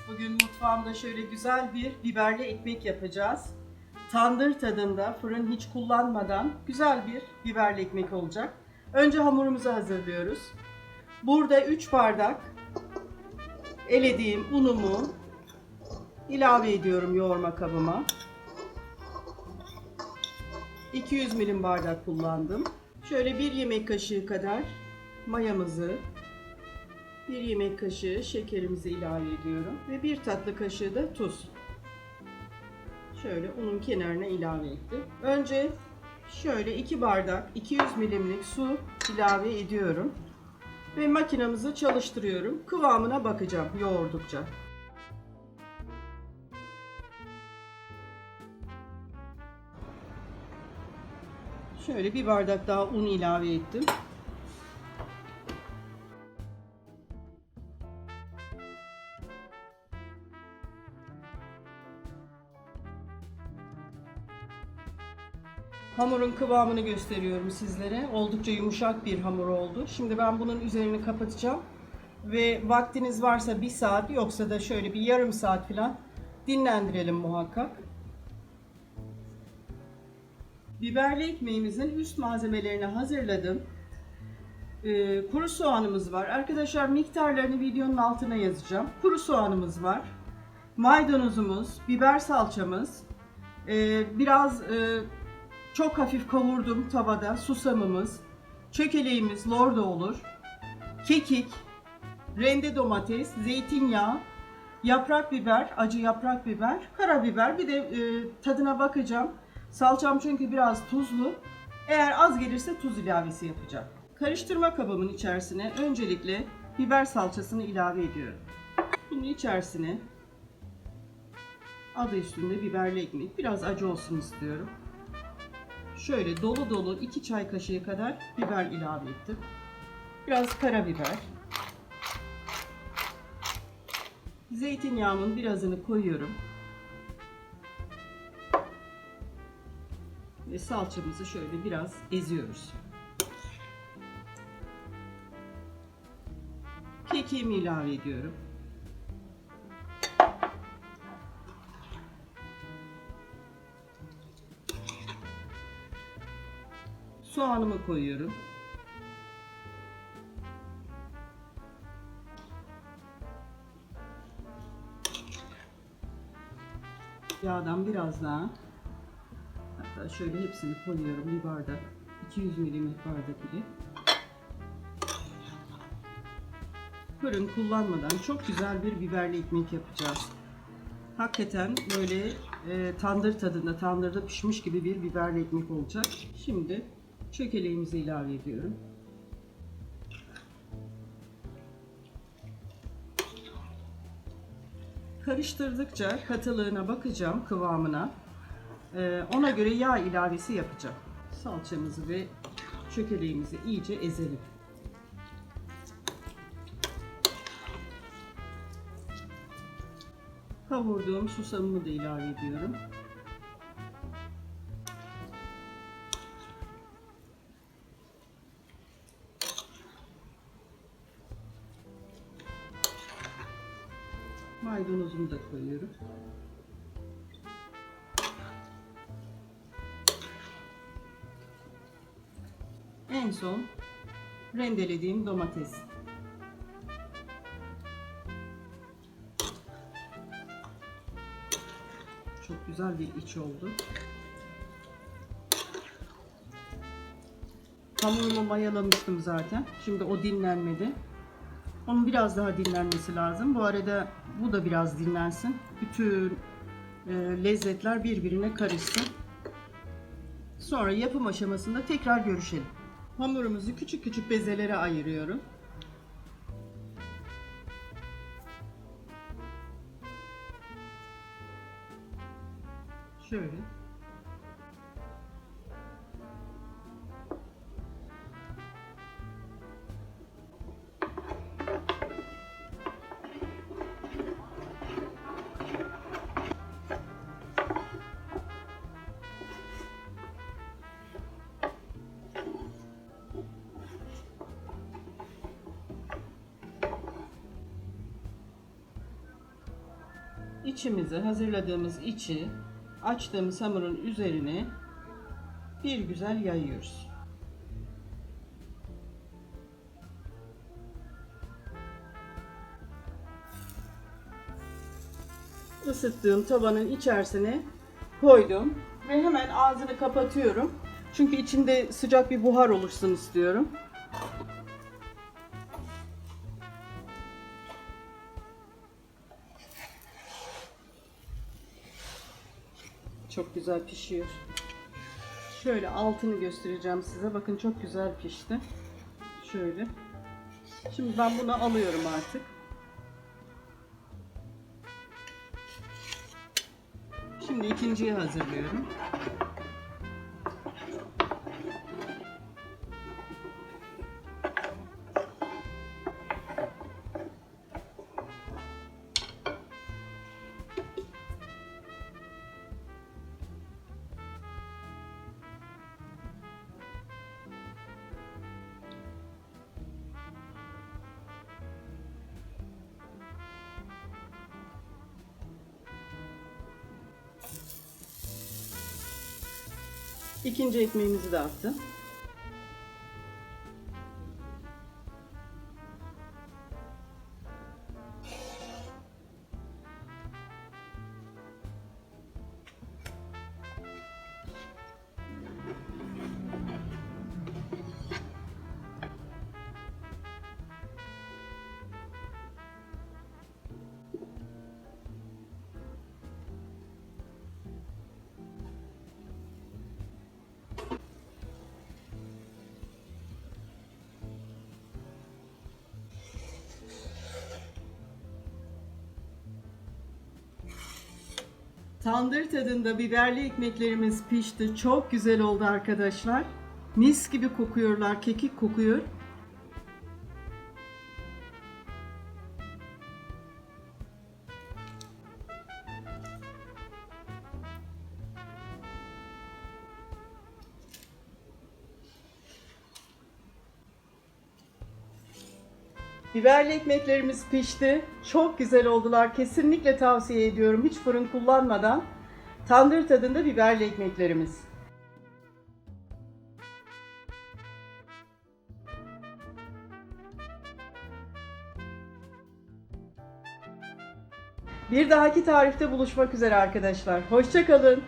Bugün mutfağımda şöyle güzel bir biberli ekmek yapacağız. Tandır tadında, fırın hiç kullanmadan güzel bir biberli ekmek olacak. Önce hamurumuzu hazırlıyoruz. Burada 3 bardak elediğim unumu ilave ediyorum yoğurma kabıma. 200 milim bardak kullandım. Şöyle 1 yemek kaşığı kadar mayamızı, 1 yemek kaşığı şekerimizi ilave ediyorum ve 1 tatlı kaşığı da tuz. Şöyle unun kenarına ilave ettim. Önce şöyle 2 bardak 200 milimlik su ilave ediyorum ve makinamızı çalıştırıyorum. Kıvamına bakacağım yoğurdukça. Şöyle 1 bardak daha un ilave ettim. Hamurun kıvamını gösteriyorum sizlere. Oldukça yumuşak bir hamur oldu. Şimdi ben bunun üzerini kapatacağım. Ve vaktiniz varsa 1 saat, yoksa da şöyle bir yarım saat falan dinlendirelim muhakkak. Biberli ekmeğimizin üst malzemelerini hazırladım. Kuru soğanımız var. Arkadaşlar miktarlarını videonun altına yazacağım. Kuru soğanımız var. Maydanozumuz, biber salçamız, biraz çok hafif kavurdum tavada susamımız, çökeleğimiz lorda olur, kekik, rende domates, zeytinyağı, yaprak biber, acı yaprak biber, karabiber, bir de tadına bakacağım. Salçam çünkü biraz tuzlu. Eğer az gelirse tuz ilavesi yapacağım. Karıştırma kabımın içerisine öncelikle biber salçasını ilave ediyorum. Bunun içerisine adı üstünde biberli ekmek, biraz acı olsun istiyorum. Şöyle dolu dolu 2 çay kaşığı kadar biber ilave ettim. Biraz karabiber. Zeytinyağımın birazını koyuyorum. Ve salçamızı şöyle biraz eziyoruz. Kekiğimi ilave ediyorum. Soğanımı koyuyorum. Yağdan biraz daha, hatta şöyle hepsini koyuyorum bir bardak, 200 milimlik bardak ile. Fırın kullanmadan çok güzel bir biberli ekmek yapacağız. Hakikaten böyle tandır tadında, tandırda pişmiş gibi bir biberli ekmek olacak. Şimdi çökeleğimizi ilave ediyorum. Karıştırdıkça katılığına bakacağım, kıvamına. Ona göre yağ ilavesi yapacağım. Salçamızı ve çökeleğimizi iyice ezelim. Kavurduğum susamımı da ilave ediyorum. Maydanozumu da koyuyorum. En son rendelediğim domates. Çok güzel bir iç oldu. Hamurumu mayalamıştım zaten. Şimdi o dinlenmedi. Onun biraz daha dinlenmesi lazım. Bu arada bu da biraz dinlensin. Bütün lezzetler birbirine karışsın. Sonra yapım aşamasında tekrar görüşelim. Hamurumuzu küçük küçük bezelere ayırıyorum. Şöyle. içimizi, hazırladığımız içi açtığımız hamurun üzerine bir güzel yayıyoruz. Isıttığım tavanın içerisine koydum ve hemen ağzını kapatıyorum. Çünkü içinde sıcak bir buhar oluşsun istiyorum. Çok güzel pişiyor. Şöyle altını göstereceğim size. Bakın çok güzel pişti. Şöyle. Şimdi ben bunu alıyorum artık. Şimdi ikinciyi hazırlıyorum. İkinci ekmeğimizi de attım. Tandır tadında biberli ekmeklerimiz pişti. Çok güzel oldu arkadaşlar. Mis gibi kokuyorlar, kekik kokuyor. Biberli ekmeklerimiz pişti. Çok güzel oldular. Kesinlikle tavsiye ediyorum. Hiç fırın kullanmadan. Tandır tadında biberli ekmeklerimiz. Bir dahaki tarifte buluşmak üzere arkadaşlar. Hoşça kalın.